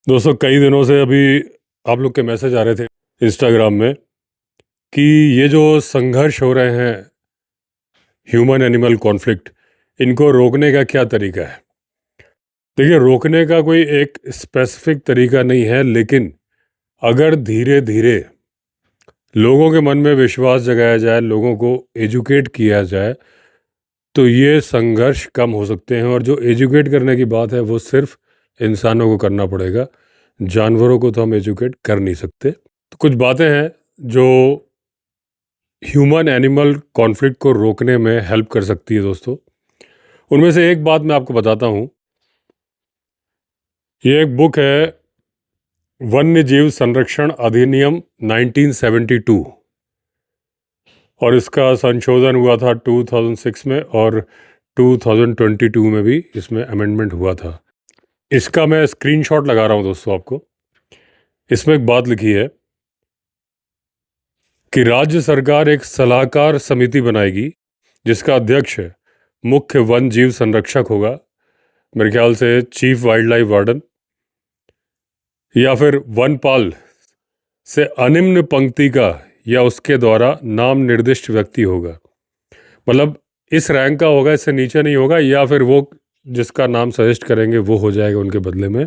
दोस्तों, कई दिनों से अभी आप लोग के मैसेज आ रहे थे इंस्टाग्राम में कि ये जो संघर्ष हो रहे हैं, ह्यूमन एनिमल कॉन्फ्लिक्ट, इनको रोकने का क्या तरीका है। देखिए, रोकने का कोई एक स्पेसिफिक तरीका नहीं है, लेकिन अगर धीरे धीरे लोगों के मन में विश्वास जगाया जाए, लोगों को एजुकेट किया जाए, तो ये संघर्ष कम हो सकते हैं। और जो एजुकेट करने की बात है वो सिर्फ इंसानों को करना पड़ेगा, जानवरों को तो हम एजुकेट कर नहीं सकते। तो कुछ बातें हैं जो ह्यूमन एनिमल कॉन्फ्लिक्ट को रोकने में हेल्प कर सकती है दोस्तों। उनमें से एक बात मैं आपको बताता हूँ। ये एक बुक है, वन्य जीव संरक्षण अधिनियम 1972, और इसका संशोधन हुआ था 2006 में, और 2022 में भी इसमें अमेंडमेंट हुआ था। इसका मैं स्क्रीनशॉट लगा रहा हूँ दोस्तों आपको। इसमें एक बात लिखी है कि राज्य सरकार एक सलाहकार समिति बनाएगी जिसका अध्यक्ष मुख्य वन जीव संरक्षक होगा, मेरे ख्याल से चीफ वाइल्ड लाइफ वार्डन, या फिर वनपाल से अनिम्न पंक्ति का या उसके द्वारा नाम निर्दिष्ट व्यक्ति होगा। मतलब इस रैंक का होगा, इससे नीचे नहीं होगा, या फिर वो जिसका नाम सजेस्ट करेंगे वो हो जाएगा उनके बदले में।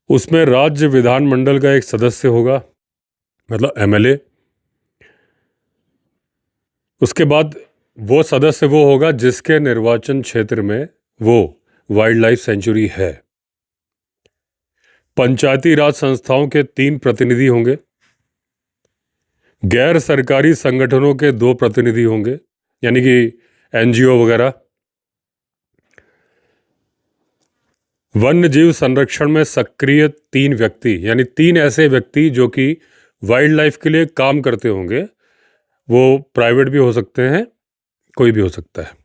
उसमें राज्य विधानमंडल का एक सदस्य होगा, मतलब एमएलए। उसके बाद वो सदस्य वो होगा जिसके निर्वाचन क्षेत्र में वो वाइल्ड लाइफ सेंचुरी है। पंचायती राज संस्थाओं के 3 प्रतिनिधि होंगे। गैर सरकारी संगठनों के 2 प्रतिनिधि होंगे, यानी कि एनजीओ वगैरह। वन्य जीव संरक्षण में सक्रिय 3 व्यक्ति, यानी 3 ऐसे व्यक्ति जो कि वाइल्ड लाइफ के लिए काम करते होंगे। वो प्राइवेट भी हो सकते हैं, कोई भी हो सकता है।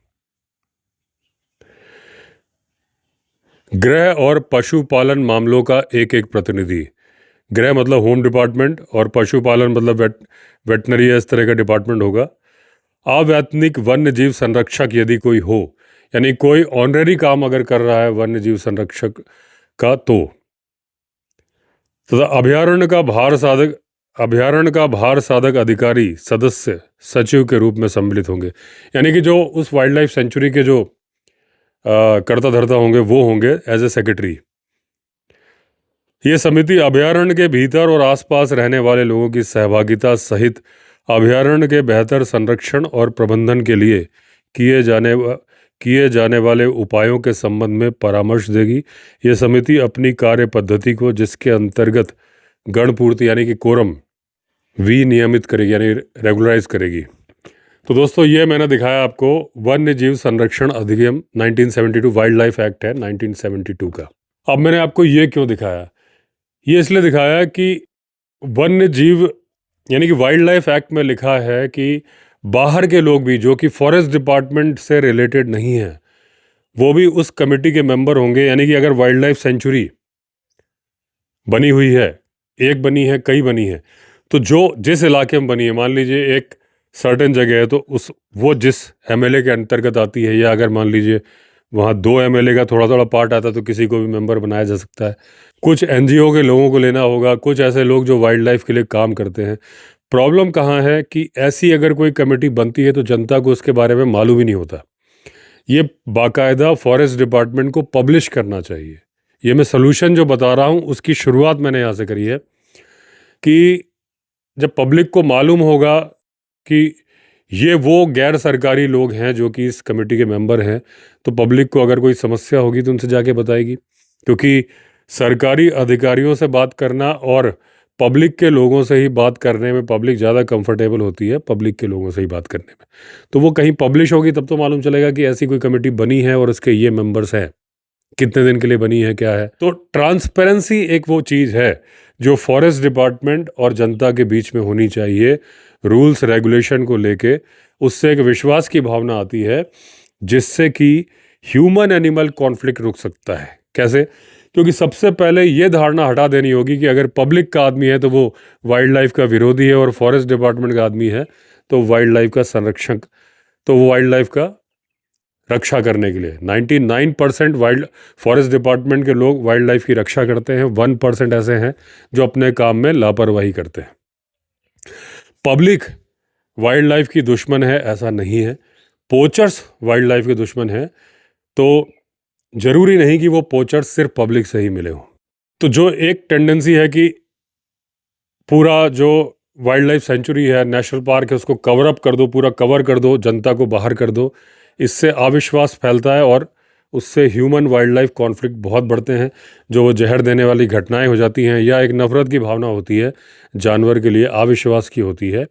गृह और पशुपालन मामलों का एक एक प्रतिनिधि। गृह मतलब होम डिपार्टमेंट, और पशुपालन मतलब वेटनरी, इस तरह का डिपार्टमेंट होगा। अवैतनिक वन्य जीव संरक्षक यदि कोई हो, यानी कोई ऑनरेरी काम अगर कर रहा है वन्य जीव संरक्षक का, तो तथा अभयारण्य का भार साधक अधिकारी सदस्य सचिव के रूप में सम्मिलित होंगे। यानी कि जो उस वाइल्ड लाइफ सेंचुरी के जो कर्ता धर्ता होंगे वो होंगे एज ए सेक्रेटरी। ये समिति अभयारण्य के भीतर और आसपास रहने वाले लोगों की सहभागिता सहित अभयारण्य के बेहतर संरक्षण और प्रबंधन के लिए किए जाने वाले उपायों के संबंध में परामर्श देगी। ये समिति अपनी कार्य पद्धति को, जिसके अंतर्गत गणपूर्ति यानी कि कोरम विनियमित करेगी, यानी रेगुलराइज करेगी। तो दोस्तों, ये मैंने दिखाया आपको वन्य जीव संरक्षण अधिनियम 1972, वाइल्ड लाइफ एक्ट है 1972 का। अब मैंने आपको ये क्यों दिखाया? ये इसलिए दिखाया कि वन्य जीव यानी कि वाइल्ड लाइफ एक्ट में लिखा है कि बाहर के लोग भी जो कि फॉरेस्ट डिपार्टमेंट से रिलेटेड नहीं है, वो भी उस कमेटी के मेंबर होंगे। यानी कि अगर वाइल्ड लाइफ सेंचुरी बनी हुई है, एक बनी है, कई बनी है, तो जो जिस इलाके में बनी है, मान लीजिए एक सर्टेन जगह है, तो वो जिस एमएलए के अंतर्गत आती है, या अगर मान लीजिए वहाँ 2 एमएलए का थोड़ा थोड़ा पार्ट आता है, तो किसी को भी मेंबर बनाया जा सकता है। कुछ एनजीओ के लोगों को लेना होगा, कुछ ऐसे लोग जो वाइल्ड लाइफ के लिए काम करते हैं। प्रॉब्लम कहाँ है कि ऐसी अगर कोई कमेटी बनती है तो जनता को उसके बारे में मालूम ही नहीं होता। ये बाकायदा फॉरेस्ट डिपार्टमेंट को पब्लिश करना चाहिए। ये मैं सलूशन जो बता रहा हूँ उसकी शुरुआत मैंने यहाँ से करी है कि जब पब्लिक को मालूम होगा कि ये वो गैर सरकारी लोग हैं जो कि इस कमेटी के मेंबर हैं, तो पब्लिक को अगर कोई समस्या होगी तो उनसे जाके बताएगी। क्योंकि सरकारी अधिकारियों से बात करना और पब्लिक के लोगों से ही बात करने में पब्लिक ज़्यादा कंफर्टेबल होती है, पब्लिक के लोगों से ही बात करने में। तो वो कहीं पब्लिश होगी तब तो मालूम चलेगा कि ऐसी कोई कमेटी बनी है और उसके ये मेंबर्स हैं, कितने दिन के लिए बनी है, क्या है। तो ट्रांसपेरेंसी एक वो चीज़ है जो फॉरेस्ट डिपार्टमेंट और जनता के बीच में होनी चाहिए। रूल्स रेगुलेशन को लेके उससे एक विश्वास की भावना आती है, जिससे कि ह्यूमन एनिमल कॉन्फ्लिक्ट रुक सकता है। कैसे? क्योंकि सबसे पहले ये धारणा हटा देनी होगी कि अगर पब्लिक का आदमी है तो वो वाइल्ड लाइफ का विरोधी है, और फॉरेस्ट डिपार्टमेंट का आदमी है तो वाइल्ड लाइफ का संरक्षक, तो वो वाइल्ड लाइफ का रक्षा करने के लिए। 99% वाइल्ड फॉरेस्ट डिपार्टमेंट के लोग वाइल्ड लाइफ की रक्षा करते हैं, 1% ऐसे हैं जो अपने काम में लापरवाही करते हैं। पब्लिक वाइल्ड लाइफ की दुश्मन है ऐसा नहीं है, पोचर्स वाइल्ड लाइफ के दुश्मन हैं। तो जरूरी नहीं कि वो पोचर्स सिर्फ पब्लिक से ही मिले हों। तो जो एक टेंडेंसी है कि पूरा जो वाइल्ड लाइफ सेंचुरी है, नेशनल पार्क है, उसको कवर अप कर दो, पूरा कवर कर दो, जनता को बाहर कर दो, इससे अविश्वास फैलता है और उससे ह्यूमन वाइल्ड लाइफ कॉन्फ्लिक्ट बहुत बढ़ते हैं। जो वो जहर देने वाली घटनाएं हो जाती हैं या एक नफ़रत की भावना होती है जानवर के लिए, अविश्वास की होती है,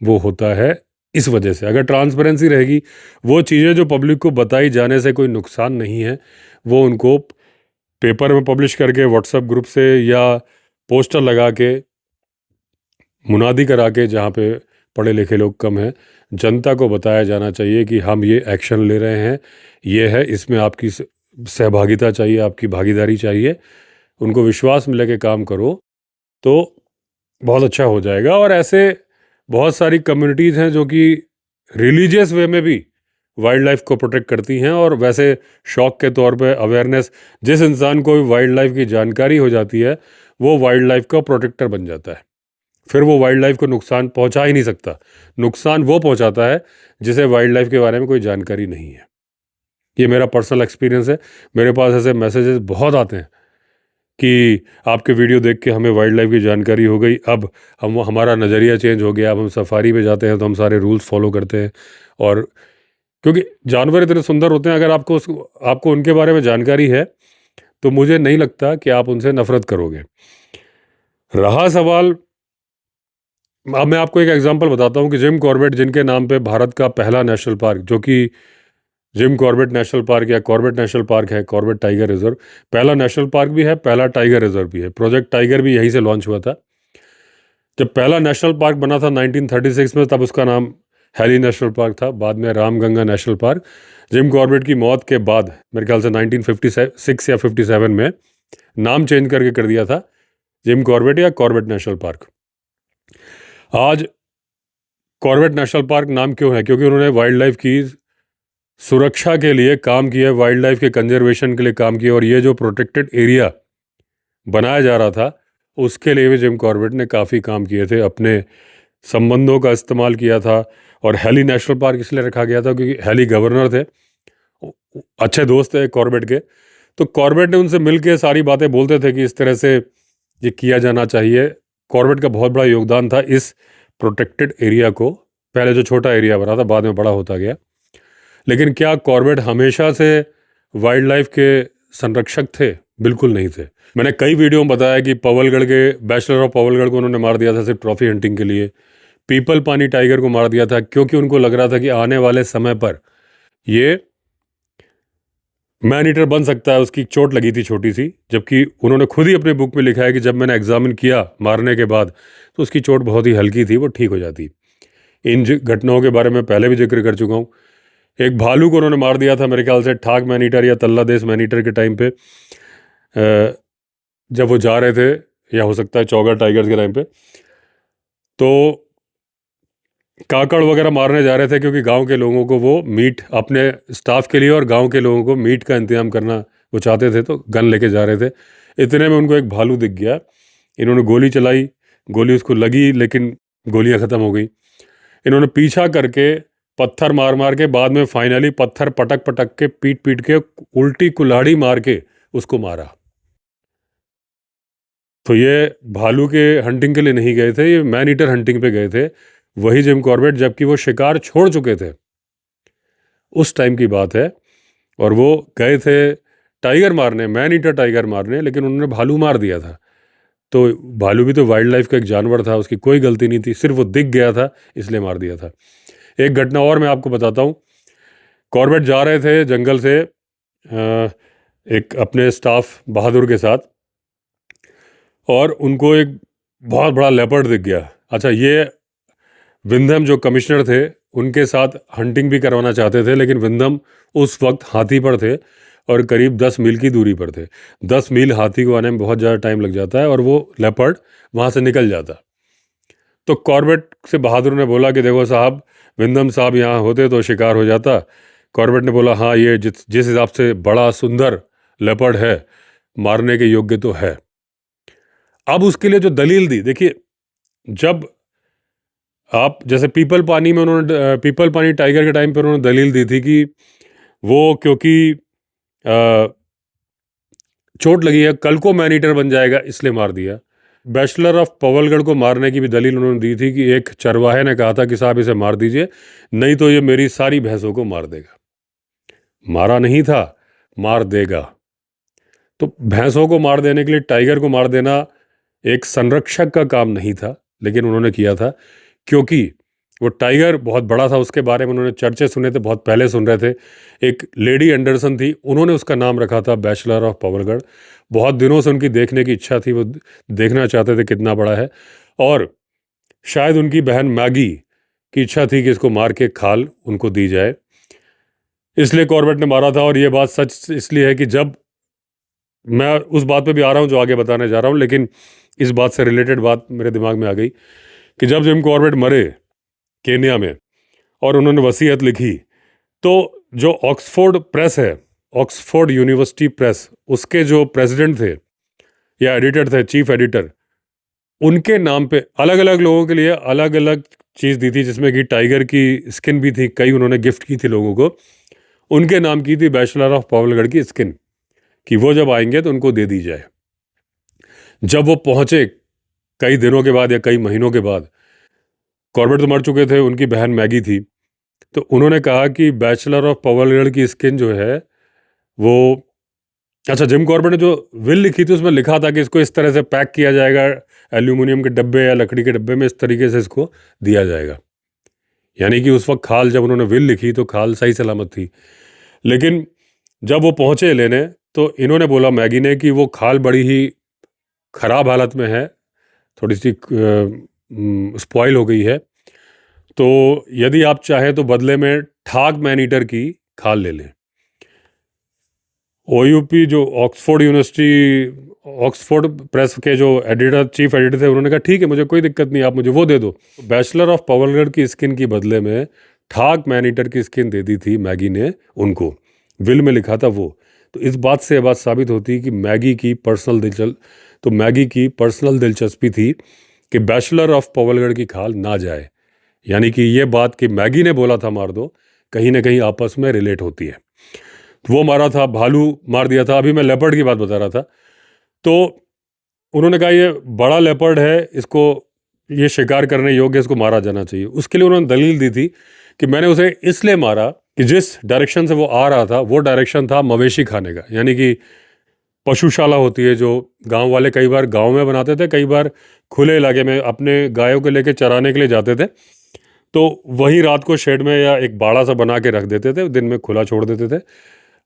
वो होता है इस वजह से। अगर ट्रांसपेरेंसी रहेगी, वो चीज़ें जो पब्लिक को बताई जाने से कोई नुकसान नहीं है, वो उनको पेपर में पब्लिश करके, व्हाट्सएप ग्रुप से या पोस्टर लगा के, मुनादी करा के, जहाँ पे पढ़े लिखे लोग कम हैं, जनता को बताया जाना चाहिए कि हम ये एक्शन ले रहे हैं, ये है, इसमें आपकी सहभागिता चाहिए, आपकी भागीदारी चाहिए। उनको विश्वास में लेके काम करो तो बहुत अच्छा हो जाएगा। और ऐसे बहुत सारी कम्युनिटीज़ हैं जो कि रिलीजियस वे में भी वाइल्ड लाइफ को प्रोटेक्ट करती हैं। और वैसे शौक के तौर पे अवेयरनेस, जिस इंसान को वाइल्ड लाइफ की जानकारी हो जाती है वो वाइल्ड लाइफ का प्रोटेक्टर बन जाता है। फिर वो वाइल्ड लाइफ को नुकसान पहुंचा ही नहीं सकता। नुकसान वो पहुंचाता है जिसे वाइल्ड लाइफ के बारे में कोई जानकारी नहीं है। ये मेरा पर्सनल एक्सपीरियंस है। मेरे पास ऐसे मैसेजेस बहुत आते हैं कि आपके वीडियो देख के हमें वाइल्ड लाइफ की जानकारी हो गई, अब हमारा नज़रिया चेंज हो गया, अब हम सफारी पे जाते हैं तो हम सारे रूल्स फॉलो करते हैं। और क्योंकि जानवर इतने सुंदर होते हैं, अगर आपको उनके बारे में जानकारी है तो मुझे नहीं लगता कि आप उनसे नफरत करोगे। रहा सवाल, अब मैं आपको एक एग्जांपल बताता हूँ कि जिम कॉर्बेट, जिनके नाम पे भारत का पहला नेशनल पार्क, जो कि जिम कॉर्बेट नेशनल पार्क या कॉर्बेट नेशनल पार्क है, कॉर्बेट टाइगर रिजर्व, पहला नेशनल पार्क भी है, पहला टाइगर रिजर्व भी है। प्रोजेक्ट टाइगर भी यहीं से लॉन्च हुआ था। जब पहला नेशनल पार्क बना था 1936 में, तब उसका नाम हैली नेशनल पार्क था, बाद में Ramganga national park. Jim Corbett की मौत के बाद मेरे ख्याल से 1956 या 57 में नाम चेंज करके कर दिया था जिम कॉर्बेट या कॉर्बेट नेशनल पार्क। आज कॉर्बेट नेशनल पार्क नाम क्यों है? क्योंकि उन्होंने वाइल्ड लाइफ की सुरक्षा के लिए काम किया, वाइल्ड लाइफ के कंजर्वेशन के लिए काम किया। और ये जो प्रोटेक्टेड एरिया बनाया जा रहा था उसके लिए भी जिम कॉर्बेट ने काफ़ी काम किए थे, अपने संबंधों का इस्तेमाल किया था। और हैली नेशनल पार्क इसलिए रखा गया था क्योंकि हैली गवर्नर थे, अच्छे दोस्त थे कॉर्बेट के। तो कॉर्बेट ने उनसे मिल के सारी बातें बोलते थे कि इस तरह से ये किया जाना चाहिए। कॉर्बेट का बहुत बड़ा योगदान था इस प्रोटेक्टेड एरिया को, पहले जो छोटा एरिया बना था बाद में बड़ा होता गया। लेकिन क्या कॉर्बेट हमेशा से वाइल्ड लाइफ के संरक्षक थे? बिल्कुल नहीं थे। मैंने कई वीडियो में बताया कि पवलगढ़ के बैचलर ऑफ पवलगढ़ को उन्होंने मार दिया था सिर्फ ट्रॉफी हंटिंग के लिए। पीपल पानी टाइगर को मार दिया था क्योंकि उनको लग रहा था कि आने वाले समय पर ये मैन ईटर बन सकता है। उसकी चोट लगी थी छोटी सी, जबकि उन्होंने खुद ही अपने बुक में लिखा है कि जब मैंने एग्जामिन किया मारने के बाद तो उसकी चोट बहुत ही हल्की थी, वो ठीक हो जाती। इन घटनाओं के बारे में पहले भी जिक्र कर चुका हूँ। एक भालू को उन्होंने मार दिया था मेरे ख्याल से ठाक मैन ईटर या तल्ला देश मैन ईटर के टाइम पे, जब वो जा रहे थे, या हो सकता है चौगा टाइगर्स के टाइम पे। तो काकड़ वगैरह मारने जा रहे थे क्योंकि गांव के लोगों को वो मीट, अपने स्टाफ के लिए और गांव के लोगों को मीट का इंतजाम करना वो चाहते थे, तो गन लेके जा रहे थे। इतने में उनको एक भालू दिख गया, इन्होंने गोली चलाई, गोली उसको लगी लेकिन गोलियां ख़त्म हो गई। इन्होंने पीछा करके पत्थर मार मार के बाद में फाइनली पत्थर पटक पटक के पीट पीट के उल्टी कुल्हाड़ी मार के उसको मारा। तो ये भालू के हंटिंग के लिए नहीं गए थे, ये मैन ईटर हंटिंग पे गए थे, वही जिम कॉर्बेट, जबकि वो शिकार छोड़ चुके थे। उस टाइम की बात है। और वो गए थे टाइगर मारने, मैन ईटर टाइगर मारने, लेकिन उन्होंने भालू मार दिया था। तो भालू भी तो वाइल्ड लाइफ का एक जानवर था, उसकी कोई गलती नहीं थी, सिर्फ वो दिख गया था इसलिए मार दिया था। एक घटना और मैं आपको बताता हूँ। कॉर्बेट जा रहे थे जंगल से एक अपने स्टाफ बहादुर के साथ, और उनको एक बहुत बड़ा लेपर्ड दिख गया। अच्छा, ये विंधम जो कमिश्नर थे उनके साथ हंटिंग भी करवाना चाहते थे, लेकिन विंधम उस वक्त हाथी पर थे और करीब 10 मील की दूरी पर थे। 10 मील हाथी को आने में बहुत ज़्यादा टाइम लग जाता है और वो लेपर्ड वहाँ से निकल जाता। तो कॉर्बेट से बहादुर ने बोला कि देखो साहब, विंधम साहब यहाँ होते तो शिकार हो जाता, कॉर्बेट ने बोला हाँ ये जिस जिस हिसाब से बड़ा सुंदर लेपर्ड है मारने के योग्य तो है। अब उसके लिए जो दलील दी, देखिए जब आप जैसे पीपल पानी टाइगर के टाइम पर उन्होंने दलील दी थी कि वो क्योंकि चोट लगी है कल को मैन ईटर बन जाएगा इसलिए मार दिया। बैचलर ऑफ पवलगढ़ को मारने की भी दलील उन्होंने दी थी कि एक चरवाहे ने कहा था कि साहब इसे मार दीजिए नहीं तो ये मेरी सारी भैंसों को मार देगा। मारा नहीं था, मार देगा। तो भैंसों को मार देने के लिए टाइगर को मार देना एक संरक्षक का काम नहीं था, लेकिन उन्होंने किया था क्योंकि वो टाइगर बहुत बड़ा था। उसके बारे में उन्होंने चर्चे सुने थे, बहुत पहले सुन रहे थे। एक लेडी एंडरसन थी, उन्होंने उसका नाम रखा था बैचलर ऑफ पवलगढ़। बहुत दिनों से उनकी देखने की इच्छा थी, वो देखना चाहते थे कितना बड़ा है। और शायद उनकी बहन मैगी की इच्छा थी कि इसको मार के खाल उनको दी जाए, इसलिए कॉर्बेट ने मारा था। और ये बात सच इसलिए है कि जब मैं उस बात पे भी आ रहा हूँ जो आगे बताने जा रहा हूँ, लेकिन इस बात से रिलेटेड बात मेरे दिमाग में आ गई कि जब जिम कॉर्बेट मरे केन्या में और उन्होंने वसीयत लिखी, तो जो ऑक्सफोर्ड प्रेस है, ऑक्सफोर्ड यूनिवर्सिटी प्रेस, उसके जो प्रेसिडेंट थे या एडिटर थे, चीफ एडिटर, उनके नाम पे अलग अलग लोगों के लिए अलग अलग चीज़ दी थी, जिसमें कि टाइगर की स्किन भी थी, कई उन्होंने गिफ्ट की थी लोगों को। उनके नाम की थी बैचलर ऑफ पवलगढ़ की स्किन, कि वो जब आएंगे तो उनको दे दी जाए। जब वो पहुंचे कई दिनों के बाद या कई महीनों के बाद, कॉर्बेट तो मर चुके थे, उनकी बहन मैगी थी, तो उन्होंने कहा कि बैचलर ऑफ पवलगढ़ की स्किन जो है वो, अच्छा जिम कॉर्बेट ने जो विल लिखी थी उसमें लिखा था कि इसको इस तरह से पैक किया जाएगा, एल्यूमिनियम के डब्बे या लकड़ी के डब्बे में इस तरीके से इसको दिया जाएगा। यानी कि उस वक्त खाल, जब उन्होंने विल लिखी तो खाल सही सलामत थी। लेकिन जब वो पहुंचे लेने तो इन्होंने बोला, मैगी ने, कि वो खाल बड़ी ही ख़राब हालत में है, थोड़ी सी स्पॉइल हो गई है, तो यदि आप चाहें तो बदले में ठाक मैन ईटर की खाल ले लें। ओयूपी जो ऑक्सफोर्ड यूनिवर्सिटी, ऑक्सफोर्ड प्रेस के जो एडिटर, चीफ एडिटर थे, उन्होंने कहा ठीक है, मुझे कोई दिक्कत नहीं, आप मुझे वो दे दो। बैचलर ऑफ पवलगढ़ की स्किन की बदले में ठाक मैन ईटर की स्किन दे दी थी मैगी ने उनको, विल में लिखा था वो। तो इस बात से बात साबित होती है कि मैगी की पर्सनल दिलचस्पी थी कि बैचलर ऑफ पवलगढ़ की खाल ना जाए। यानी कि ये बात कि मैगी ने बोला था मार दो, कहीं ना कहीं आपस में रिलेट होती है। वो मारा था, भालू मार दिया था। अभी मैं लेपर्ड की बात बता रहा था, तो उन्होंने कहा ये बड़ा लेपर्ड है, इसको ये शिकार करने योग्य, इसको मारा जाना चाहिए। उसके लिए उन्होंने दलील दी थी कि मैंने उसे इसलिए मारा कि जिस डायरेक्शन से वो आ रहा था वो डायरेक्शन था मवेशी खाने का। यानी कि पशुशाला होती है जो गांव वाले कई बार गांव में बनाते थे, कई बार खुले इलाके में अपने गायों को लेके चराने के लिए जाते थे, तो वहीं रात को शेड में या एक बाड़ा सा बना के रख देते थे, दिन में खुला छोड़ देते थे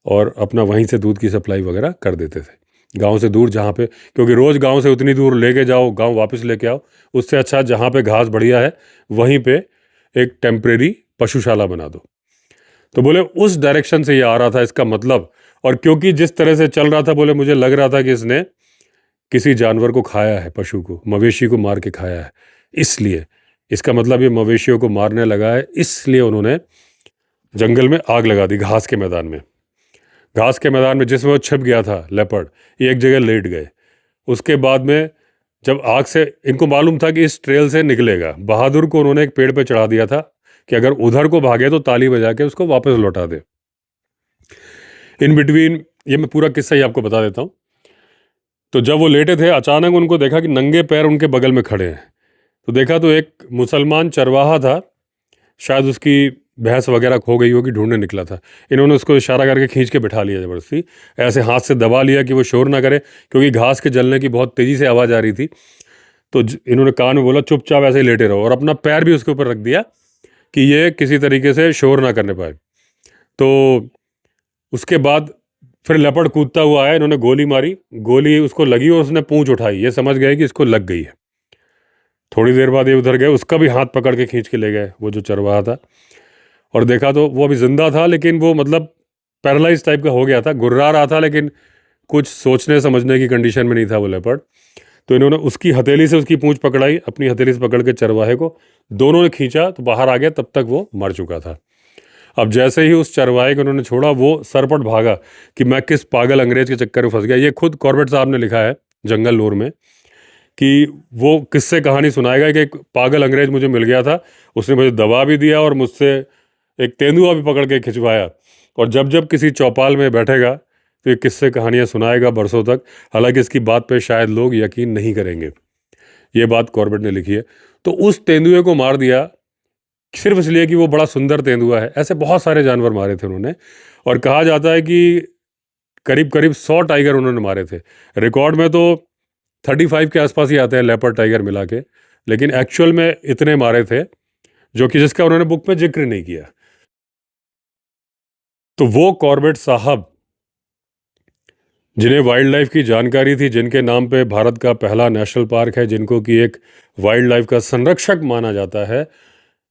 और अपना वहीं से दूध की सप्लाई वगैरह कर देते थे। गांव से दूर जहाँ पे, क्योंकि रोज़ गांव से उतनी दूर लेके जाओ, गांव वापस लेके आओ, उससे अच्छा जहाँ पे घास बढ़िया है वहीं पे एक टेम्परेरी पशुशाला बना दो। तो बोले उस डायरेक्शन से ये आ रहा था, इसका मतलब। और क्योंकि जिस तरह से चल रहा था, बोले मुझे लग रहा था कि इसने किसी जानवर को खाया है, पशु को, मवेशी को मार के खाया है, इसलिए इसका मतलब ये मवेशियों को मारने लगा है। इसलिए उन्होंने जंगल में आग लगा दी, घास के मैदान में। घास के मैदान में जिसमें वो छिप गया था लेपर्ड, ये एक जगह लेट गए। उसके बाद में जब आग से, इनको मालूम था कि इस ट्रेल से निकलेगा, बहादुर को उन्होंने एक पेड़ पे चढ़ा दिया था कि अगर उधर को भागे तो ताली बजा के उसको वापस लौटा दे। इन बिटवीन, ये मैं पूरा किस्सा ही आपको बता देता हूँ। तो जब वो लेटे थे, अचानक उनको देखा कि नंगे पैर उनके बगल में खड़े हैं। तो देखा तो एक मुसलमान चरवाहा था, शायद उसकी भैंस वगैरह खो गई होगी, ढूंढने निकला था। इन्होंने उसको इशारा करके खींच के बिठा लिया ज़बरदस्ती, ऐसे हाथ से दबा लिया कि वो शोर ना करे, क्योंकि घास के जलने की बहुत तेज़ी से आवाज़ आ रही थी। तो इन्होंने कान में बोला चुपचाप ऐसे ही लेटे रहो, और अपना पैर भी उसके ऊपर रख दिया कि ये किसी तरीके से शोर ना करने पाए। तो उसके बाद फिर लेपर्ड कूदता हुआ आया, इन्होंने गोली मारी, गोली उसको लगी और उसने पूंछ उठाई, ये समझ गए कि इसको लग गई है। थोड़ी देर बाद ये उधर गए, उसका भी हाथ पकड़ के खींच के ले गए वो जो चरवाहा था, और देखा तो वो अभी जिंदा था, लेकिन वो मतलब पैरालाइज टाइप का हो गया था, गुर्रा रहा था, लेकिन कुछ सोचने समझने की कंडीशन में नहीं था वो लेपर्ड। तो इन्होंने उसकी हथेली से उसकी पूंछ पकड़ाई, अपनी हथेली से पकड़ के चरवाहे को दोनों ने खींचा तो बाहर आ गया, तब तक वो मर चुका था। अब जैसे ही उस चरवाहे को उन्होंने छोड़ा, वो सरपट भागा कि मैं किस पागल अंग्रेज के चक्कर में फंस गया। ये खुद कॉर्बेट साहब ने लिखा है जंगल लूर में कि वो किससे कहानी सुनाएगा कि एक पागल अंग्रेज मुझे मिल गया था, उसने मुझे दबा भी दिया और मुझसे एक तेंदुआ भी पकड़ के खिंचवाया, और जब जब किसी चौपाल में बैठेगा तो ये किस्से कहानियाँ सुनाएगा बरसों तक। हालांकि इसकी बात पे शायद लोग यकीन नहीं करेंगे। ये बात कॉर्बेट ने लिखी है। तो उस तेंदुए को मार दिया सिर्फ इसलिए कि वो बड़ा सुंदर तेंदुआ है। ऐसे बहुत सारे जानवर मारे थे उन्होंने, और कहा जाता है कि करीब करीब 100 टाइगर उन्होंने मारे थे। रिकॉर्ड में तो 35 के आसपास ही आते हैं लेपर्ड टाइगर मिला के, लेकिन एक्चुअल में इतने मारे थे जो कि जिसका उन्होंने बुक में जिक्र नहीं किया। तो वो कॉर्बेट साहब जिन्हें वाइल्ड लाइफ की जानकारी थी, जिनके नाम पे भारत का पहला नेशनल पार्क है, जिनको कि एक वाइल्ड लाइफ का संरक्षक माना जाता है,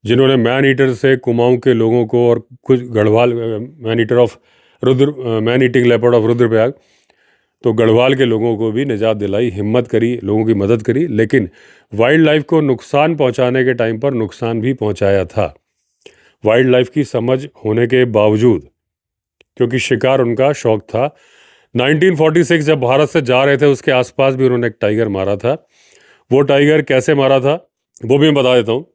जिन्होंने मैन ईटर से कुमाऊं के लोगों को और कुछ Garhwal man eater of man eating leopard of Rudraprayag, तो गढ़वाल के लोगों को भी निजात दिलाई, हिम्मत करी, लोगों की मदद करी, लेकिन वाइल्ड लाइफ को नुकसान पहुंचाने के टाइम पर नुकसान भी पहुंचाया था। वाइल्ड लाइफ की समझ होने के बावजूद, क्योंकि शिकार उनका शौक था। 1946 जब भारत से जा रहे थे, उसके आसपास भी उन्होंने एक टाइगर मारा था। वो टाइगर कैसे मारा था वो भी मैं बता देता हूँ।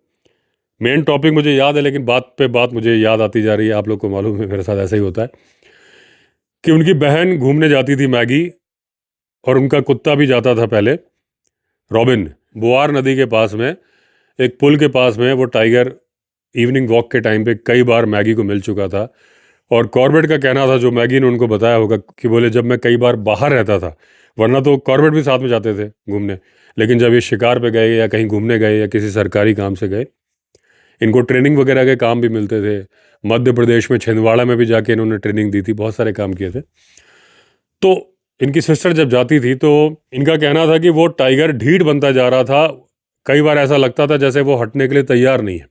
मेन टॉपिक मुझे याद है, लेकिन बात पे बात मुझे याद आती जा रही है। आप लोग को मालूम है मेरे साथ ऐसा ही होता है कि उनकी बहन घूमने जाती थी मैगी, और उनका कुत्ता भी जाता था पहले, रॉबिन। बुआर नदी के पास में एक पुल के पास में वो टाइगर इवनिंग वॉक के टाइम पे कई बार मैगी को मिल चुका था। और कॉर्बेट का कहना था, जो मैगी ने उनको बताया होगा, कि बोले जब मैं कई बार बाहर रहता था, वरना तो कॉर्बेट भी साथ में जाते थे घूमने, लेकिन जब ये शिकार पे गए या कहीं घूमने गए या किसी सरकारी काम से गए, इनको ट्रेनिंग वगैरह के काम भी मिलते थे। मध्य प्रदेश में छिंदवाड़ा में भी जाके इन्होंने ट्रेनिंग दी थी, बहुत सारे काम किए थे। तो इनकी सिस्टर जब जाती थी तो इनका कहना था कि वो टाइगर ढीठ बनता जा रहा था। कई बार ऐसा लगता था जैसे वो हटने के लिए तैयार नहीं है।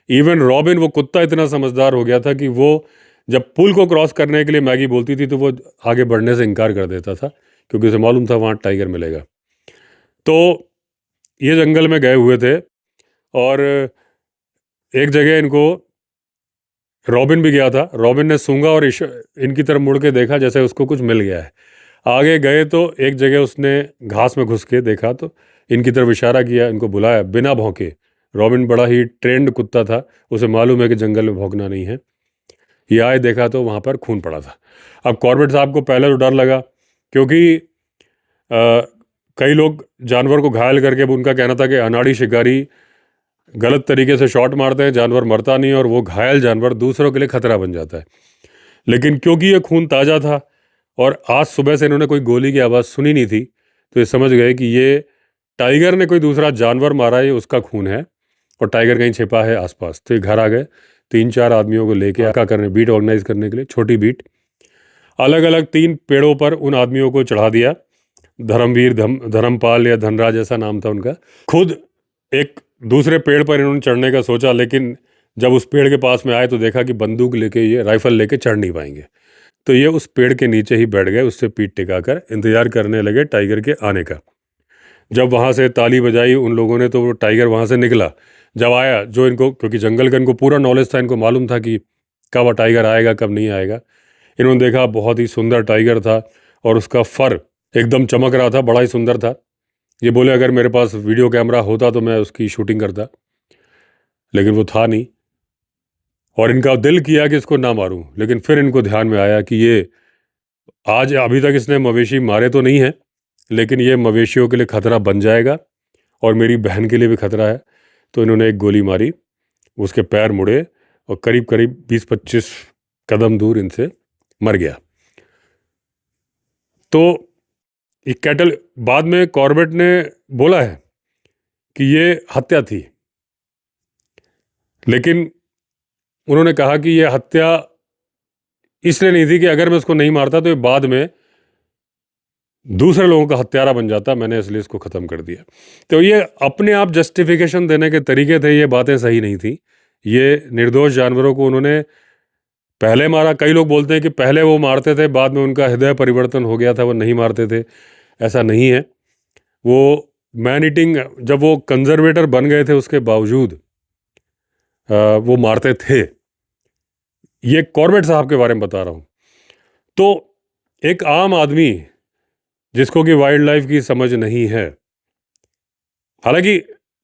इवन रॉबिन, वो कुत्ता, इतना समझदार हो गया था कि वो जब पुल को क्रॉस करने के लिए मैगी बोलती थी तो वो आगे बढ़ने से इनकार कर देता था, क्योंकि उसे मालूम था वहाँ टाइगर मिलेगा। तो ये जंगल में गए हुए थे, और एक जगह इनको रॉबिन भी गया था। रॉबिन ने सूंघा और इनकी तरफ मुड़ के देखा जैसे उसको कुछ मिल गया है। आगे गए तो एक जगह उसने घास में घुस के देखा, तो इनकी तरफ इशारा किया, इनको बुलाया बिना भौंके। रॉबिन बड़ा ही ट्रेंड कुत्ता था, उसे मालूम है कि जंगल में भौंकना नहीं है। ये आए, देखा तो वहाँ पर खून पड़ा था। अब कॉर्बेट साहब को पहले तो डर लगा, क्योंकि कई लोग जानवर को घायल करके, उनका कहना था कि अनाड़ी शिकारी गलत तरीके से शॉट मारते हैं, जानवर मरता नहीं, और वो घायल जानवर दूसरों के लिए खतरा बन जाता है। लेकिन क्योंकि ये खून ताज़ा था और आज सुबह से इन्होंने कोई गोली की आवाज़ सुनी नहीं थी, तो ये समझ गए कि ये टाइगर ने कोई दूसरा जानवर मारा है, ये उसका खून है, और टाइगर कहीं छिपा है आसपास। तो ये घर आ गए, 3-4 आदमियों को लेके आका करने, बीट ऑर्गेनाइज करने के लिए, छोटी बीट, अलग अलग 3 पेड़ों पर उन आदमियों को चढ़ा दिया। धर्मवीर, धर्मपाल या धनराज ऐसा नाम था उनका। खुद एक दूसरे पेड़ पर इन्होंने चढ़ने का सोचा, लेकिन जब उस पेड़ के पास में आए तो देखा कि बंदूक लेके, ये राइफल लेके चढ़ नहीं पाएंगे। तो ये उस पेड़ के नीचे ही बैठ गए, उससे पीठ टिकाकर इंतजार करने लगे टाइगर के आने का। जब वहाँ से ताली बजाई उन लोगों ने, तो वो टाइगर वहाँ से निकला। जब आया, जो इनको, क्योंकि जंगल का इनको पूरा नॉलेज था, इनको मालूम था कि कब वो टाइगर आएगा कब नहीं आएगा। इन्होंने देखा बहुत ही सुंदर टाइगर था, और उसका फर एकदम चमक रहा था, बड़ा ही सुंदर था। ये बोले अगर मेरे पास वीडियो कैमरा होता तो मैं उसकी शूटिंग करता, लेकिन वो था नहीं। और इनका दिल किया कि इसको ना मारूं, लेकिन फिर इनको ध्यान में आया कि ये आज, अभी तक इसने मवेशी मारे तो नहीं है, लेकिन ये मवेशियों के लिए खतरा बन जाएगा, और मेरी बहन के लिए भी खतरा है। तो इन्होंने एक गोली मारी, उसके पैर मुड़े, और करीब करीब 20-25 कदम दूर इनसे मर गया। तो एक कैटल, बाद में कॉर्बेट ने बोला है कि ये हत्या थी, लेकिन उन्होंने कहा कि ये हत्या इसलिए नहीं थी कि अगर मैं उसको नहीं मारता तो ये बाद में दूसरे लोगों का हत्यारा बन जाता, मैंने इसलिए इसको ख़त्म कर दिया। तो ये अपने आप जस्टिफिकेशन देने के तरीके थे, ये बातें सही नहीं थी। ये निर्दोष जानवरों को उन्होंने पहले मारा। कई लोग बोलते हैं कि पहले वो मारते थे, बाद में उनका हृदय परिवर्तन हो गया था, वो नहीं मारते थे। ऐसा नहीं है। वो मैन ईटिंग, जब वो कंजर्वेटर बन गए थे, उसके बावजूद वो मारते थे। ये कॉर्बेट साहब के बारे में बता रहा हूँ। तो एक आम आदमी जिसको कि वाइल्ड लाइफ की समझ नहीं है, हालांकि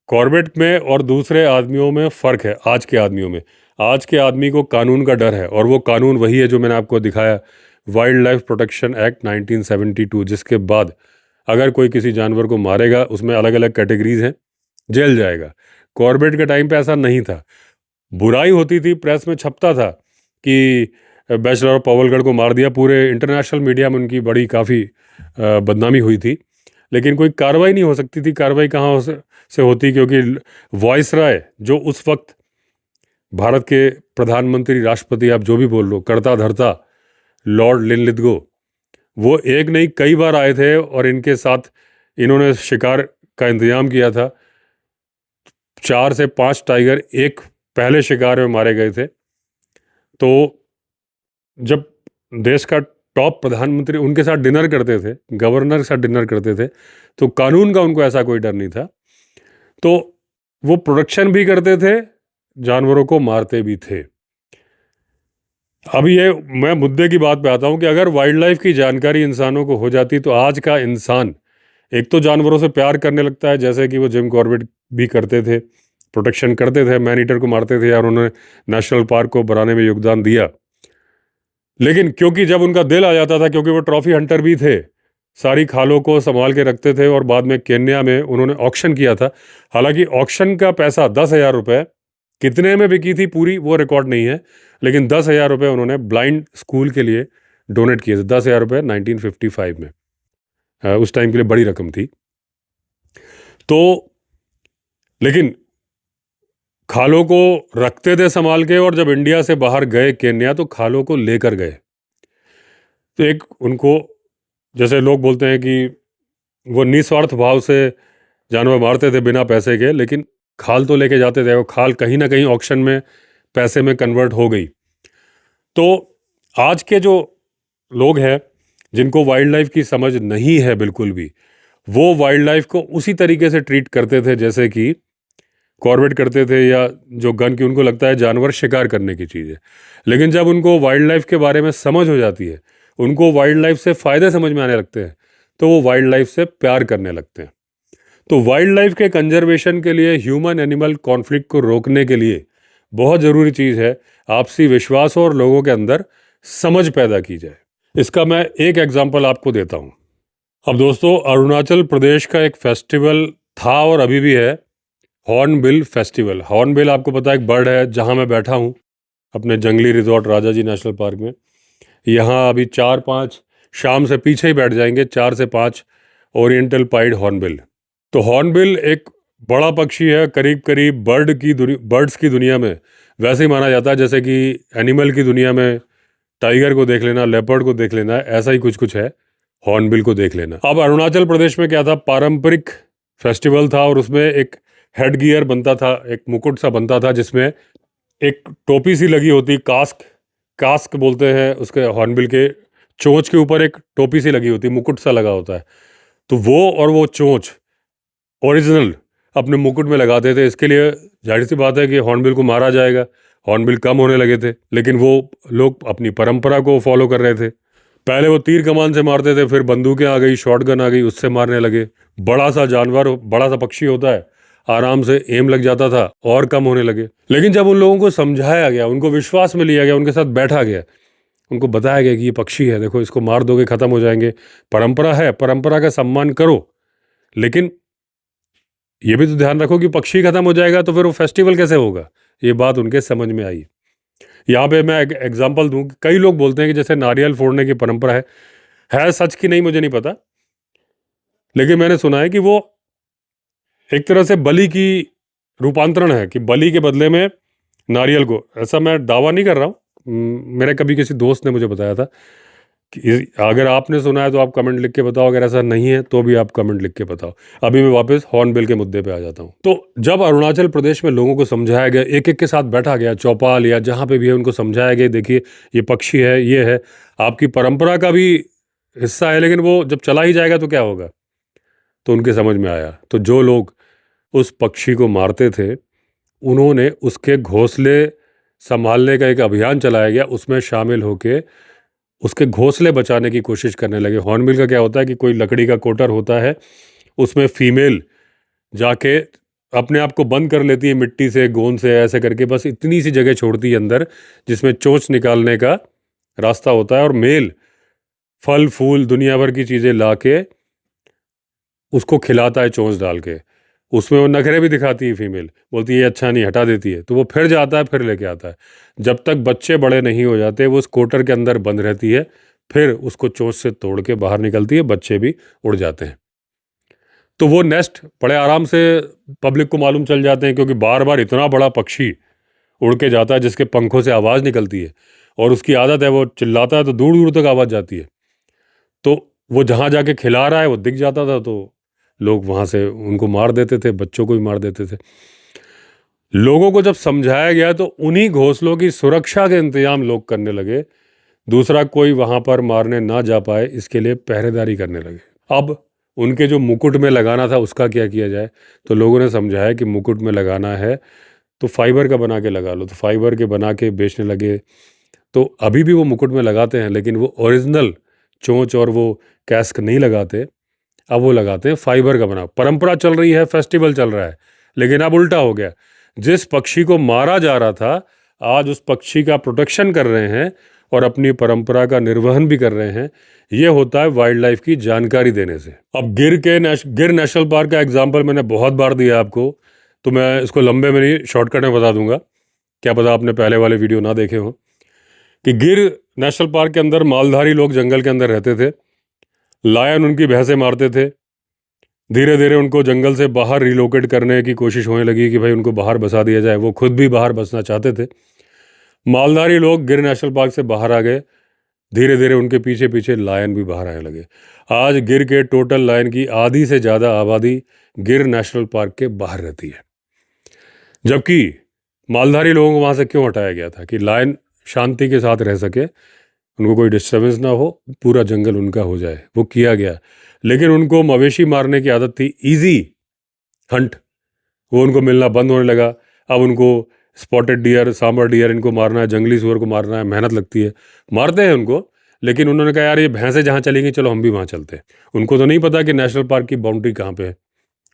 कॉर्बेट में और दूसरे आदमियों में फ़र्क है। आज के आदमियों में, आज के आदमी को कानून का डर है, और वो कानून वही है जो मैंने आपको दिखाया, वाइल्ड लाइफ प्रोटेक्शन एक्ट 1972, जिसके बाद अगर कोई किसी जानवर को मारेगा, उसमें अलग अलग कैटेगरीज हैं, जेल जाएगा। कॉर्बेट के टाइम पे ऐसा नहीं था। बुराई होती थी, प्रेस में छपता था कि बैचलर ऑफ पावलगढ़ को मार दिया, पूरे इंटरनेशनल मीडिया में उनकी बड़ी काफ़ी बदनामी हुई थी, लेकिन कोई कार्रवाई नहीं हो सकती थी। कार्रवाई कहाँ से होती, क्योंकि वॉइसराय जो उस वक्त भारत के प्रधानमंत्री, राष्ट्रपति, आप जो भी बोल लो, करता धरता लॉर्ड लिनलिथगो, वो एक नहीं कई बार आए थे और इनके साथ इन्होंने शिकार का इंतजाम किया था। 4 से 5 टाइगर एक पहले शिकार में मारे गए थे। तो जब देश का टॉप प्रधानमंत्री उनके साथ डिनर करते थे, गवर्नर के साथ डिनर करते थे, तो कानून का उनको ऐसा कोई डर नहीं था। तो वो प्रोटेक्शन भी करते थे, जानवरों को मारते भी थे। अब ये मैं मुद्दे की बात पे आता हूँ कि अगर वाइल्ड लाइफ की जानकारी इंसानों को हो जाती, तो आज का इंसान एक तो जानवरों से प्यार करने लगता है, जैसे कि वो जिम कॉर्बेट भी करते थे, प्रोटेक्शन करते थे, मैन ईटर को मारते थे, और उन्होंने नेशनल पार्क को बनाने में योगदान दिया। लेकिन क्योंकि जब उनका दिल आ जाता था, क्योंकि वो ट्रॉफी हंटर भी थे, सारी खालों को संभाल के रखते थे, और बाद में केन्या में उन्होंने ऑक्शन किया था। हालांकि ऑक्शन का पैसा 10,000 रुपये, कितने में बिकी थी पूरी वो रिकॉर्ड नहीं है, लेकिन 10,000 रुपये उन्होंने ब्लाइंड स्कूल के लिए डोनेट किए थे। 10,000 रुपये 1955 में, उस टाइम के लिए बड़ी रकम थी। तो लेकिन खालों को रखते थे संभाल के, और जब इंडिया से बाहर गए केन्या, तो खालों को लेकर गए। तो एक उनको, जैसे लोग बोलते हैं कि वो निस्वार्थ भाव से जानवर मारते थे बिना पैसे के, लेकिन खाल तो लेके जाते थे। वो खाल कहीं ना कहीं ऑक्शन में पैसे में कन्वर्ट हो गई। तो आज के जो लोग हैं जिनको वाइल्ड लाइफ की समझ नहीं है बिल्कुल भी, वो वाइल्ड लाइफ को उसी तरीके से ट्रीट करते थे जैसे कि कॉर्बेट करते थे, या जो गन की, उनको लगता है जानवर शिकार करने की चीज़ है। लेकिन जब उनको वाइल्ड लाइफ के बारे में समझ हो जाती है, उनको वाइल्ड लाइफ से फ़ायदे समझ में आने लगते हैं, तो वो वाइल्ड लाइफ से प्यार करने लगते हैं। तो वाइल्ड लाइफ के कंजर्वेशन के लिए, ह्यूमन एनिमल कॉन्फ्लिक्ट को रोकने के लिए बहुत ज़रूरी चीज़ है आपसी विश्वास और लोगों के अंदर समझ पैदा की जाए। इसका मैं एक एग्जांपल आपको देता हूँ। अब दोस्तों, अरुणाचल प्रदेश का एक फेस्टिवल था और अभी भी है, हॉर्नबिल फेस्टिवल। हॉर्नबिल आपको पता है एक बर्ड है। जहाँ मैं बैठा हूँ अपने जंगली रिजॉर्ट राजा जी नेशनल पार्क में, यहाँ अभी 4-5 शाम से पीछे ही बैठ जाएंगे, 4 से 5 ओरिएंटल पाइड हॉर्नबिल। तो हॉर्नबिल एक बड़ा पक्षी है, करीब करीब बर्ड्स की दुनिया में वैसे ही माना जाता है जैसे कि एनिमल की दुनिया में टाइगर को देख लेना, लेपर्ड को देख लेना, ऐसा ही कुछ कुछ है हॉर्नबिल को देख लेना। अब अरुणाचल प्रदेश में क्या था, पारंपरिक फेस्टिवल था, और उसमें एक हेड गियर बनता था, एक मुकुट सा बनता था, जिसमें एक टोपी सी लगी होती, कास्क बोलते हैं उसके, हॉर्नबिल के चोंच के ऊपर एक टोपी सी लगी होती, मुकुट सा लगा होता है। तो वो और वो चोंच ओरिजिनल अपने मुकुट में लगाते थे। इसके लिए जाहिर सी बात है कि हॉर्नबिल को मारा जाएगा, हॉर्नबिल कम होने लगे थे, लेकिन वो लोग अपनी परंपरा को फॉलो कर रहे थे। पहले वो तीर कमान से मारते थे, फिर बंदूकें आ गई, शॉटगन आ गई, उससे मारने लगे। बड़ा सा जानवर, बड़ा सा पक्षी होता है, आराम से एम लग जाता था और कम होने लगे। लेकिन जब उन लोगों को समझाया गया, उनको विश्वास में लिया गया, उनके साथ बैठा गया, उनको बताया गया कि ये पक्षी है, देखो इसको मार दोगे खत्म हो जाएंगे, परंपरा है, परंपरा का सम्मान करो, लेकिन ये भी तो ध्यान रखो कि पक्षी खत्म हो जाएगा तो फिर वो फेस्टिवल कैसे होगा। ये बात उनके समझ में आई। यहाँ पे मैं एग्जांपल दूं, कई लोग बोलते हैं कि जैसे नारियल फोड़ने की परंपरा है सच की नहीं मुझे नहीं पता, लेकिन मैंने सुना है कि वो एक तरह से बलि की रूपांतरण है, कि बलि के बदले में नारियल को, ऐसा मैं दावा नहीं कर रहा हूँ, मेरे कभी किसी दोस्त ने मुझे बताया था। कि अगर आपने सुना है तो आप कमेंट लिख के बताओ, अगर ऐसा नहीं है तो भी आप कमेंट लिख के बताओ। अभी मैं वापस हॉर्नबिल के मुद्दे पे आ जाता हूँ। तो जब अरुणाचल प्रदेश में लोगों को समझाया गया, एक एक के साथ बैठा गया, चौपाल या जहाँ पे भी है, उनको समझाया गया, देखिए ये पक्षी है, ये है, आपकी परंपरा का भी हिस्सा है, लेकिन वो जब चला ही जाएगा तो क्या होगा। तो उनके समझ में आया। तो जो लोग उस पक्षी को मारते थे, उन्होंने उसके घोंसले संभालने का एक अभियान चलाया गया, उसमें शामिल होके उसके घोंसले बचाने की कोशिश करने लगे। हॉर्नबिल का क्या होता है कि कोई लकड़ी का कोटर होता है, उसमें फीमेल जाके अपने आप को बंद कर लेती है मिट्टी से, गोंद से, ऐसे करके बस इतनी सी जगह छोड़ती है अंदर जिसमें चोंच निकालने का रास्ता होता है, और मेल फल फूल दुनिया भर की चीज़ें ला के उसको खिलाता है चोंच डाल के। उसमें वो नखरे भी दिखाती है फीमेल, बोलती है ये अच्छा नहीं, हटा देती है। तो वो फिर जाता है, फिर लेके आता है। जब तक बच्चे बड़े नहीं हो जाते वो उस कोटर के अंदर बंद रहती है, फिर उसको चोंच से तोड़ के बाहर निकलती है, बच्चे भी उड़ जाते हैं। तो वो नेस्ट बड़े आराम से पब्लिक को मालूम चल जाते हैं, क्योंकि बार बार इतना बड़ा पक्षी उड़ के जाता है जिसके पंखों से आवाज़ निकलती है, और उसकी आदत है वो चिल्लाता है तो दूर दूर तक आवाज़ जाती है। तो वो जहाँ जाके खिला रहा है वो दिख जाता था, तो लोग वहाँ से उनको मार देते थे, बच्चों को भी मार देते थे। लोगों को जब समझाया गया तो उन्हीं घोंसलों की सुरक्षा के इंतजाम लोग करने लगे, दूसरा कोई वहाँ पर मारने ना जा पाए इसके लिए पहरेदारी करने लगे। अब उनके जो मुकुट में लगाना था उसका क्या किया जाए, तो लोगों ने समझाया कि मुकुट में लगाना है तो फाइबर का बना के लगा लो, तो फाइबर के बना के बेचने लगे। तो अभी भी वो मुकुट में लगाते हैं, लेकिन वो ओरिजिनल चोंच और वो कैस्क नहीं लगाते, अब वो लगाते हैं फाइबर का बना। परंपरा चल रही है, फेस्टिवल चल रहा है, लेकिन अब उल्टा हो गया। जिस पक्षी को मारा जा रहा था, आज उस पक्षी का प्रोटेक्शन कर रहे हैं और अपनी परंपरा का निर्वहन भी कर रहे हैं। ये होता है वाइल्ड लाइफ की जानकारी देने से। अब गिर नेशनल पार्क का एग्जाम्पल मैंने बहुत बार दिया आपको, तो मैं इसको लंबे में नहीं, शॉर्टकट में बता दूंगा, क्या पता आपने पहले वाले वीडियो ना देखे हो। कि गिर नेशनल पार्क के अंदर मालधारी लोग जंगल के अंदर रहते थे, लायन उनकी भैंसें मारते थे। धीरे धीरे उनको जंगल से बाहर रिलोकेट करने की कोशिश होने लगी कि भाई उनको बाहर बसा दिया जाए, वो खुद भी बाहर बसना चाहते थे। मालधारी लोग गिर नेशनल पार्क से बाहर आ गए, धीरे धीरे उनके पीछे पीछे लायन भी बाहर आने लगे। आज गिर के टोटल लायन की आधी से ज़्यादा आबादी गिर नेशनल पार्क के बाहर रहती है। जबकि मालधारी लोगों को वहाँ से क्यों हटाया गया था, कि लायन शांति के साथ रह सके, उनको कोई डिस्टर्बेंस ना हो, पूरा जंगल उनका हो जाए, वो किया गया। लेकिन उनको मवेशी मारने की आदत थी, इजी हंट, वो उनको मिलना बंद होने लगा। अब उनको स्पॉटेड डियर, सांबर डियर, इनको मारना है, जंगली सुअर को मारना है, मेहनत लगती है, मारते हैं उनको। लेकिन उन्होंने कहा यार ये भैंसें जहाँ चलेंगी चलो हम भी वहाँ चलते हैं। उनको तो नहीं पता कि नेशनल पार्क की बाउंड्री कहाँ पे है,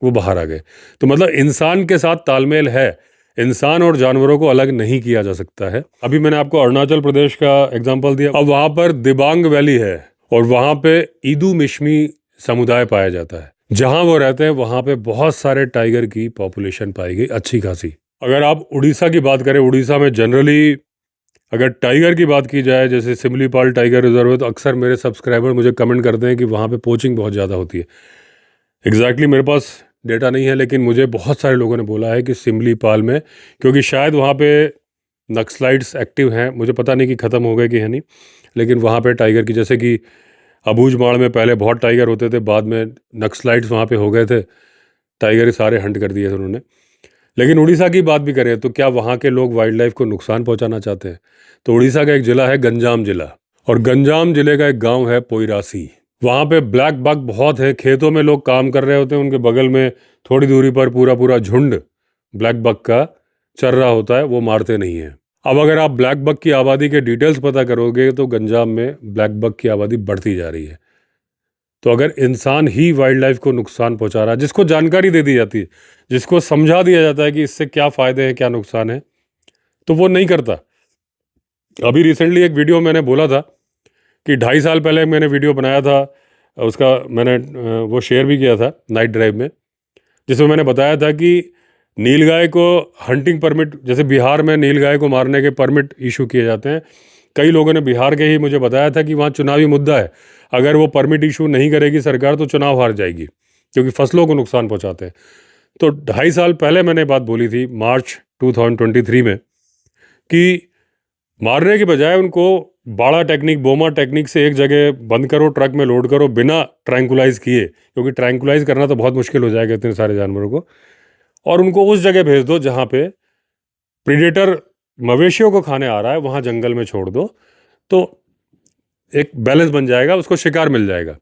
वो बाहर आ गए। तो मतलब इंसान के साथ तालमेल है, इंसान और जानवरों को अलग नहीं किया जा सकता है। अभी मैंने आपको अरुणाचल प्रदेश का एग्जांपल दिया। अब वहाँ पर दिबांग वैली है और वहाँ पे ईदू मिश्मी समुदाय पाया जाता है। जहाँ वो रहते हैं वहाँ पे बहुत सारे टाइगर की पॉपुलेशन पाई गई, अच्छी खासी। अगर आप उड़ीसा की बात करें, उड़ीसा में जनरली अगर टाइगर की बात की जाए, जैसे सिमलीपाल टाइगर रिजर्व है, तो अक्सर मेरे सब्सक्राइबर मुझे कमेंट करते हैं कि वहाँ पे पोचिंग बहुत ज़्यादा होती है। एग्जैक्टली मेरे पास डेटा नहीं है, लेकिन मुझे बहुत सारे लोगों ने बोला है कि सिमलीपाल में, क्योंकि शायद वहाँ पे नक्सलाइट्स एक्टिव हैं, मुझे पता नहीं कि ख़त्म हो गए कि है नहीं, लेकिन वहाँ पे टाइगर की, जैसे कि अबूझमाड़ में पहले बहुत टाइगर होते थे, बाद में नक्सलाइट्स वहाँ पे हो गए थे, टाइगर सारे हंट कर दिए थे उन्होंने। लेकिन उड़ीसा की बात भी करें तो क्या वहाँ के लोग वाइल्ड लाइफ को नुकसान पहुँचाना चाहते हैं? तो उड़ीसा का एक ज़िला है गंजाम ज़िला, और गंजाम ज़िले का एक गाँव है पोइरासी। वहाँ पे ब्लैक बग बहुत है, खेतों में लोग काम कर रहे होते हैं, उनके बगल में थोड़ी दूरी पर पूरा पूरा झुंड ब्लैक बग का चर रहा होता है, वो मारते नहीं हैं। अब अगर आप ब्लैक बग की आबादी के डिटेल्स पता करोगे तो गंजाम में ब्लैक बग की आबादी बढ़ती जा रही है। तो अगर इंसान ही वाइल्ड लाइफ को नुकसान पहुंचा रहा है, जिसको जानकारी दे दी जाती है, जिसको समझा दिया जाता है कि इससे क्या फ़ायदे हैं क्या नुकसान है, तो वो नहीं करता। अभी रिसेंटली एक वीडियो मैंने बोला था कि 2.5 साल पहले मैंने वीडियो बनाया था, उसका मैंने वो शेयर भी किया था नाइट ड्राइव में, जिसमें मैंने बताया था कि नीलगाय को हंटिंग परमिट, जैसे बिहार में नीलगाय को मारने के परमिट इशू किए जाते हैं। कई लोगों ने बिहार के ही मुझे बताया था कि वहाँ चुनावी मुद्दा है, अगर वो परमिट इशू नहीं करेगी सरकार तो चुनाव हार जाएगी, क्योंकि फसलों को नुकसान पहुँचाते हैं। तो 2.5 साल पहले मैंने बात बोली थी, मार्च 2023 में, कि मारने के बजाय उनको बाड़ा टेक्निक, बोमा टेक्निक से एक जगह बंद करो, ट्रक में लोड करो बिना ट्रैंकुलाइज किए, क्योंकि ट्रैंकुलाइज करना तो बहुत मुश्किल हो जाएगा इतने सारे जानवरों को, और उनको उस जगह भेज दो जहाँ पे प्रीडेटर मवेशियों को खाने आ रहा है, वहाँ जंगल में छोड़ दो, तो एक बैलेंस बन जाएगा, उसको शिकार मिल जाएगा।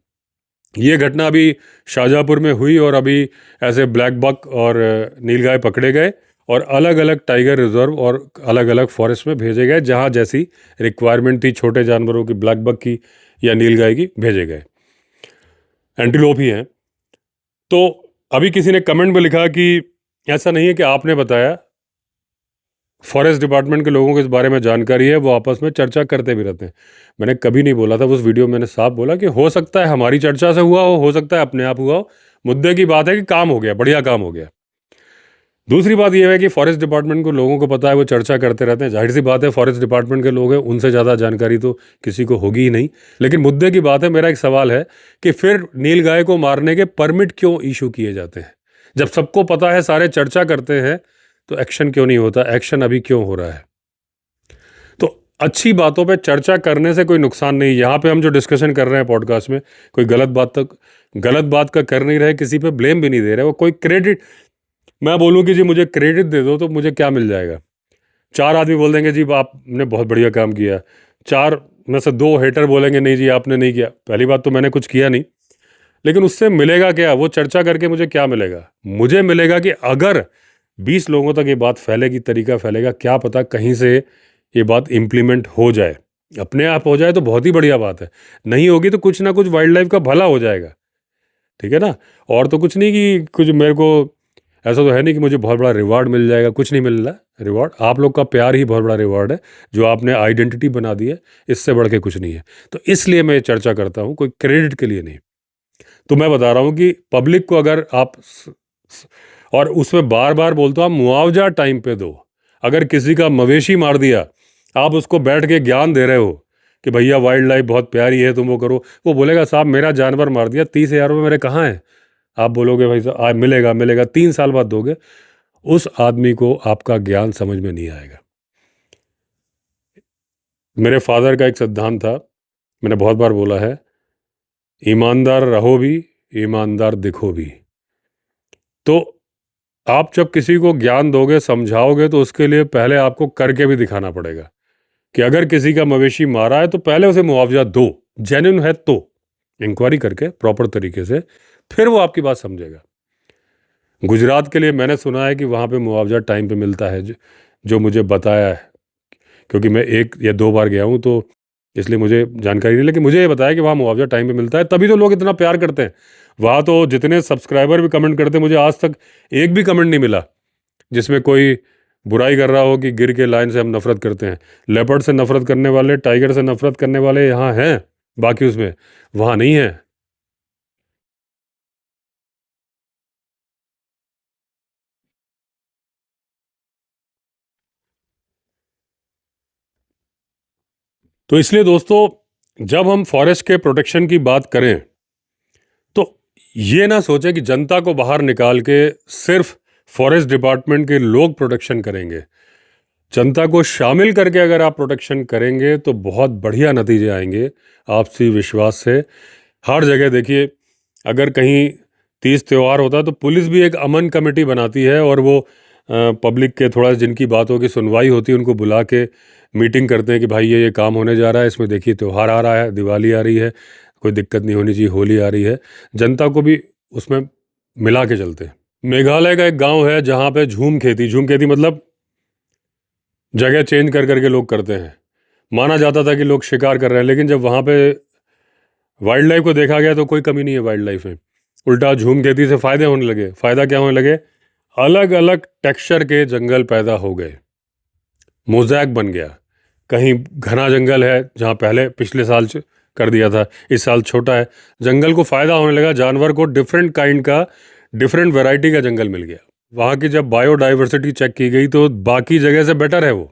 ये घटना अभी शाहजहाँपुर में हुई और अभी ऐसे ब्लैक बक और नीलगाय पकड़े गए, और अलग अलग टाइगर रिजर्व और अलग अलग फॉरेस्ट में भेजे गए, जहाँ जैसी रिक्वायरमेंट थी, छोटे जानवरों की, ब्लैक बक की या नीलगाय की, भेजे गए। एंटीलोप ही हैं। तो अभी किसी ने कमेंट में लिखा कि ऐसा नहीं है कि आपने बताया, फॉरेस्ट डिपार्टमेंट के लोगों को इस बारे में जानकारी है, वो आपस में चर्चा करते भी रहते हैं। मैंने कभी नहीं बोला था उस वीडियो में, मैंने साफ बोला कि हो सकता है हमारी चर्चा से हुआ हो सकता है अपने आप हुआ हो। मुद्दे की बात है कि काम हो गया, बढ़िया काम हो गया। दूसरी बात यह है कि फॉरेस्ट डिपार्टमेंट को लोगों को पता है, वो चर्चा करते रहते हैं, जाहिर सी बात है फॉरेस्ट डिपार्टमेंट के लोग हैं, उनसे ज़्यादा जानकारी तो किसी को होगी ही नहीं। लेकिन मुद्दे की बात है, मेरा एक सवाल है कि फिर नीलगाय को मारने के परमिट क्यों इशू किए जाते हैं? जब सबको पता है, सारे चर्चा करते हैं, तो एक्शन क्यों नहीं होता? एक्शन अभी क्यों हो रहा है? तो अच्छी बातों पे चर्चा करने से कोई नुकसान नहीं। यहाँ पे हम जो डिस्कशन कर रहे हैं पॉडकास्ट में, कोई गलत बात का कर नहीं रहे, किसी पे ब्लेम भी नहीं दे रहे। वो कोई क्रेडिट, मैं बोलूँ कि जी मुझे क्रेडिट दे दो, तो मुझे क्या मिल जाएगा? 4 आदमी बोल देंगे जी आपने बहुत बढ़िया काम किया, 4 में से 2 हेटर बोलेंगे नहीं जी आपने नहीं किया। पहली बात तो मैंने कुछ किया नहीं, लेकिन उससे मिलेगा क्या? वो चर्चा करके मुझे क्या मिलेगा? मुझे मिलेगा कि अगर 20 लोगों तक ये बात फैलेगी, तरीका फैलेगा, क्या पता कहीं से ये बात इम्प्लीमेंट हो जाए, अपने आप हो जाए तो बहुत ही बढ़िया बात है। नहीं होगी तो कुछ ना कुछ वाइल्ड लाइफ का भला हो जाएगा, ठीक है ना? और तो कुछ नहीं कि कुछ मेरे को, ऐसा तो है नहीं कि मुझे बहुत बड़ा रिवार्ड मिल जाएगा, कुछ नहीं मिल रहा। रिवार्ड आप लोग का प्यार ही बहुत बड़ा रिवार्ड है, जो आपने आइडेंटिटी बना दी है, इससे बढ़ के कुछ नहीं है। तो इसलिए मैं ये चर्चा करता हूँ, कोई क्रेडिट के लिए नहीं। तो मैं बता रहा हूँ कि पब्लिक को अगर आप और उसमें बार बार बोलता हूँ, मुआवजा टाइम पे दो। अगर किसी का मवेशी मार दिया, आप उसको बैठ के ज्ञान दे रहे हो कि भैया वाइल्ड लाइफ बहुत प्यारी है, तुम वो करो, वो बोलेगा साहब मेरा जानवर मार दिया, 30,000 रुपये मेरे कहाँ हैं? आप बोलोगे भाई साहब मिलेगा मिलेगा, 3 साल बाद दोगे। उस आदमी को आपका ज्ञान समझ में नहीं आएगा। मेरे फादर का एक सिद्धांत था, मैंने बहुत बार बोला है, ईमानदार रहो भी, ईमानदार दिखो भी। तो आप जब किसी को ज्ञान दोगे, समझाओगे, तो उसके लिए पहले आपको करके भी दिखाना पड़ेगा कि अगर किसी का मवेशी मारा है तो पहले उसे मुआवजा दो, जेन्युइन है तो, इंक्वायरी करके प्रॉपर तरीके से, फिर वो आपकी बात समझेगा। गुजरात के लिए मैंने सुना है कि वहाँ पे मुआवजा टाइम पे मिलता है, जो मुझे बताया है, क्योंकि मैं 1 या 2 बार गया हूँ, तो इसलिए मुझे जानकारी नहीं, लेकिन मुझे ये बताया कि वहाँ मुआवजा टाइम पे मिलता है, तभी तो लोग इतना प्यार करते हैं। वहाँ तो जितने सब्सक्राइबर भी कमेंट करते हैं, मुझे आज तक एक भी कमेंट नहीं मिला जिसमें कोई बुराई कर रहा हो कि गिर के लाइन से हम नफरत करते हैं। लेपर्ड से नफरत करने वाले, टाइगर से नफरत करने वाले यहाँ हैं, बाकी उसमें वहाँ नहीं है। तो इसलिए दोस्तों, जब हम फॉरेस्ट के प्रोटेक्शन की बात करें, तो ये ना सोचें कि जनता को बाहर निकाल के सिर्फ फॉरेस्ट डिपार्टमेंट के लोग प्रोटेक्शन करेंगे। जनता को शामिल करके अगर आप प्रोटेक्शन करेंगे तो बहुत बढ़िया नतीजे आएंगे आपसी विश्वास से। हर जगह देखिए, अगर कहीं तीज त्यौहार होता है तो पुलिस भी एक अमन कमेटी बनाती है, और वो पब्लिक के थोड़ा जिनकी बातों की सुनवाई होती है उनको बुला के मीटिंग करते हैं कि भाई ये काम होने जा रहा है, इसमें देखिए त्यौहार आ रहा है, दिवाली आ रही है, कोई दिक्कत नहीं होनी चाहिए, होली आ रही है। जनता को भी उसमें मिला के चलते हैं। मेघालय का एक गांव है जहाँ पे झूम खेती मतलब जगह चेंज कर करके लोग करते हैं। माना जाता था कि लोग शिकार कर रहे हैं, लेकिन जब वहाँ पे वाइल्ड लाइफ को देखा गया तो कोई कमी नहीं है वाइल्ड लाइफ में। उल्टा झूम खेती से फ़ायदे होने लगे। फ़ायदा क्या होने लगे? अलग अलग टेक्सचर के जंगल पैदा हो गए, मोज़ैक बन गया। कहीं घना जंगल है जहाँ पहले पिछले साल कर दिया था, इस साल छोटा है। जंगल को फ़ायदा होने लगा, जानवर को डिफरेंट काइंड का, डिफरेंट वैरायटी का जंगल मिल गया। वहाँ की जब बायोडाइवर्सिटी चेक की गई तो बाकी जगह से बेटर है वो।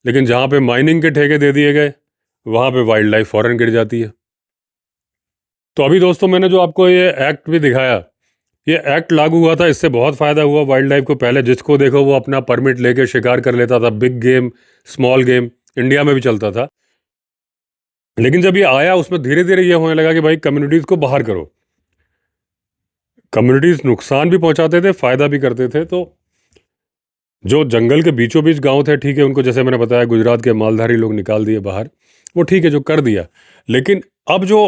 लेकिन जहाँ पे माइनिंग के ठेके दे दिए गए, वहाँ पे वाइल्ड लाइफ फ़ौरन गिर जाती है। तो अभी दोस्तों मैंने जो आपको ये एक्ट भी दिखाया, ये एक्ट लागू हुआ था, इससे बहुत फ़ायदा हुआ वाइल्ड लाइफ को। पहले जिसको देखो वो अपना परमिट लेके शिकार कर लेता था, big game, small game, India में भी चलता था। लेकिन जब ये आया, उसमें धीरे धीरे ये होने लगा कि भाई कम्युनिटीज़ को बाहर करो। कम्युनिटीज़ नुकसान भी पहुंचाते थे, फ़ायदा भी करते थे। तो जो जंगल के बीचों बीच गांव थे, ठीक है, उनको जैसे मैंने बताया गुजरात के मालधारी लोग निकाल दिए बाहर, वो ठीक है जो कर दिया। लेकिन अब जो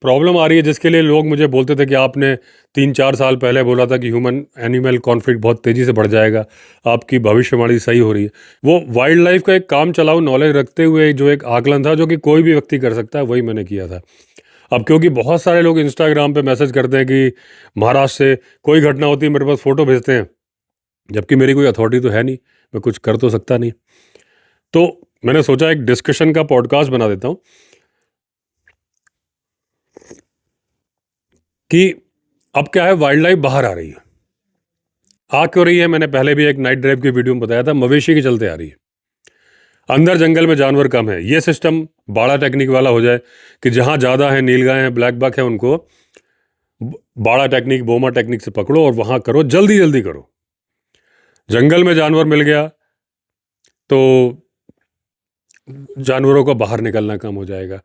प्रॉब्लम आ रही है, जिसके लिए लोग मुझे बोलते थे कि आपने 3-4 साल पहले बोला था कि ह्यूमन एनिमल कॉन्फ्लिक्ट बहुत तेज़ी से बढ़ जाएगा, आपकी भविष्यवाणी सही हो रही है। वो वाइल्ड लाइफ का एक काम चलाऊ नॉलेज रखते हुए जो एक आकलन था, जो कि कोई भी व्यक्ति कर सकता है, वही मैंने किया था। अब क्योंकि बहुत सारे लोग इंस्टाग्राम पे मैसेज करते हैं कि महाराष्ट्र से कोई घटना होती है मेरे पास फ़ोटो भेजते हैं, जबकि मेरी कोई अथॉरिटी तो है नहीं, मैं कुछ कर तो सकता नहीं। तो मैंने सोचा एक डिस्कशन का पॉडकास्ट बना देता हूँ कि अब क्या है, वाइल्ड लाइफ बाहर आ रही है। आ क्यों रही है, मैंने पहले भी एक नाइट ड्राइव की वीडियो में बताया था, मवेशी के चलते आ रही है। अंदर जंगल में जानवर कम है, ये सिस्टम बाड़ा टेक्निक वाला हो जाए कि जहाँ ज़्यादा है, नीलगाय हैं, ब्लैक बक है, उनको बाड़ा टेक्निक, बोमा टेक्निक से पकड़ो और वहाँ करो, जल्दी जल्दी करो। जंगल में जानवर मिल गया तो जानवरों का बाहर निकलना कम हो जाएगा।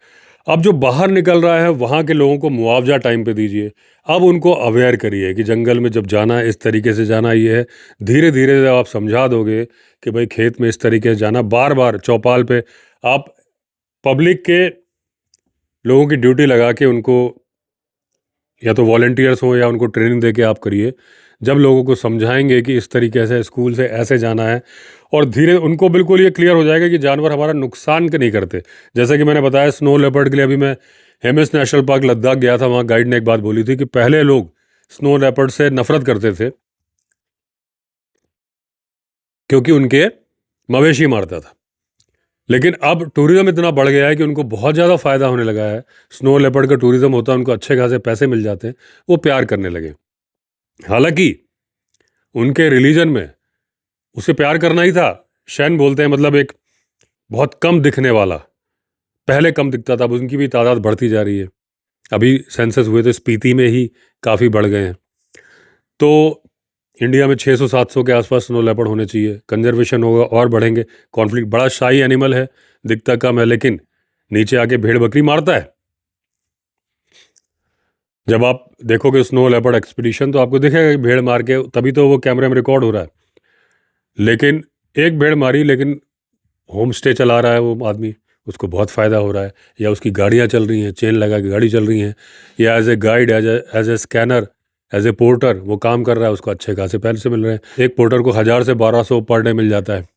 अब जो बाहर निकल रहा है वहाँ के लोगों को मुआवजा टाइम पे दीजिए। अब उनको अवेयर करिए कि जंगल में जब जाना है इस तरीके से जाना, ये है। धीरे धीरे जब आप समझा दोगे कि भाई खेत में इस तरीके से जाना, बार बार चौपाल पे आप पब्लिक के लोगों की ड्यूटी लगा के उनको, या तो वॉलंटियर्स हो या उनको ट्रेनिंग दे के आप करिए। जब लोगों को समझाएंगे कि इस तरीके से स्कूल से ऐसे जाना है, और धीरे उनको बिल्कुल ये क्लियर हो जाएगा कि जानवर हमारा नुकसान नहीं करते। जैसे कि मैंने बताया, स्नो लेपर्ड के लिए अभी मैं हेमिस नेशनल पार्क लद्दाख गया था, वहाँ गाइड ने एक बात बोली थी कि पहले लोग स्नो लेपर्ड से नफरत करते थे क्योंकि उनके मवेशी मारता था, लेकिन अब टूरिज्म इतना बढ़ गया है कि उनको बहुत ज़्यादा फ़ायदा होने लगा है। स्नो लेपर्ड का टूरिज्म होता है, उनको अच्छे खासे पैसे मिल जाते हैं, वो प्यार करने लगे। हालांकि उनके रिलीजन में उसे प्यार करना ही था। शैन बोलते हैं, मतलब एक बहुत कम दिखने वाला, पहले कम दिखता था, अब उनकी भी तादाद बढ़ती जा रही है। अभी सेंसस हुए तो स्पीति में ही काफ़ी बढ़ गए हैं। तो इंडिया में 600-700 के आसपास स्नो लेपर्ड होने चाहिए। कंजर्वेशन होगा और बढ़ेंगे। कॉन्फ्लिक्ट, बड़ा शाही एनिमल है, दिखता कम है, लेकिन नीचे आके भेड़ बकरी मारता है। जब आप देखोगे स्नो लेपर्ड एक्सपीडिशन तो आपको दिखेगा कि भेड़ मार के, तभी तो वो कैमरे में रिकॉर्ड हो रहा है। लेकिन एक भेड़ मारी, लेकिन होम स्टे चला रहा है वो आदमी, उसको बहुत फ़ायदा हो रहा है, या उसकी गाड़ियाँ चल रही हैं, चेन लगा के गाड़ी चल रही हैं, या as a guide, as a scanner, as a porter वो काम कर रहा है, उसको अच्छे खासे पैसे मिल रहे हैं। एक पोर्टर को 1000 से 1200 पर डे मिल जाता है।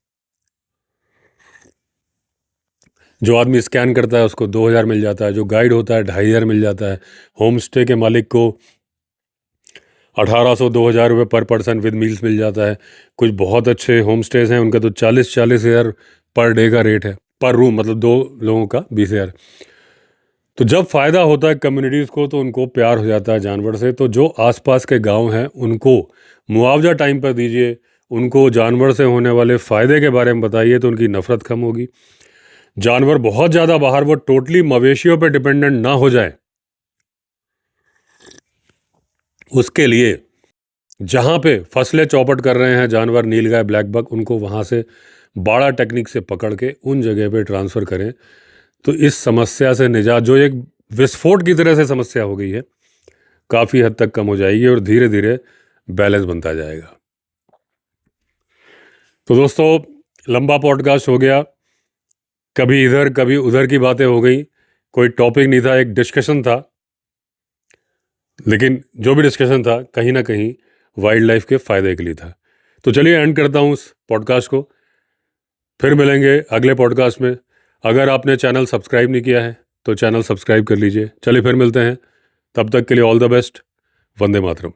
जो आदमी स्कैन करता है उसको 2000 मिल जाता है। जो गाइड होता है 2500 मिल जाता है। होम स्टे के मालिक को 1800-2000 रुपये पर पर्सन विद मील्स मिल जाता है। कुछ बहुत अच्छे होम स्टेज हैं, उनका तो 40-40 हज़ार पर डे का रेट है, पर रूम, मतलब 2 लोगों का 20,000। तो जब फ़ायदा होता है कम्युनिटीज़ को तो उनको प्यार हो जाता है जानवर से। तो जो आसपास के गांव हैं उनको मुआवजा टाइम पर दीजिए, उनको जानवर से होने वाले फ़ायदे के बारे में बताइए, तो उनकी नफ़रत कम होगी। जानवर बहुत ज़्यादा बाहर, वो टोटली मवेशियों पर डिपेंडेंट ना हो जाए, उसके लिए जहाँ पे फसलें चौपट कर रहे हैं जानवर, नीलगाय, ब्लैक बक, उनको वहाँ से बाड़ा टेक्निक से पकड़ के उन जगह पे ट्रांसफ़र करें। तो इस समस्या से निजात, जो एक विस्फोट की तरह से समस्या हो गई है, काफ़ी हद तक कम हो जाएगी और धीरे धीरे बैलेंस बनता जाएगा। तो दोस्तों, लंबा पॉडकास्ट हो गया, कभी इधर कभी उधर की बातें हो गई, कोई टॉपिक नहीं था, एक डिस्कशन था। लेकिन जो भी डिस्कशन था कहीं ना कहीं वाइल्ड लाइफ के फ़ायदे के लिए था। तो चलिए एंड करता हूँ उस पॉडकास्ट को, फिर मिलेंगे अगले पॉडकास्ट में। अगर आपने चैनल सब्सक्राइब नहीं किया है तो चैनल सब्सक्राइब कर लीजिए। चलिए फिर मिलते हैं, तब तक के लिए all the best. Vande Mataram.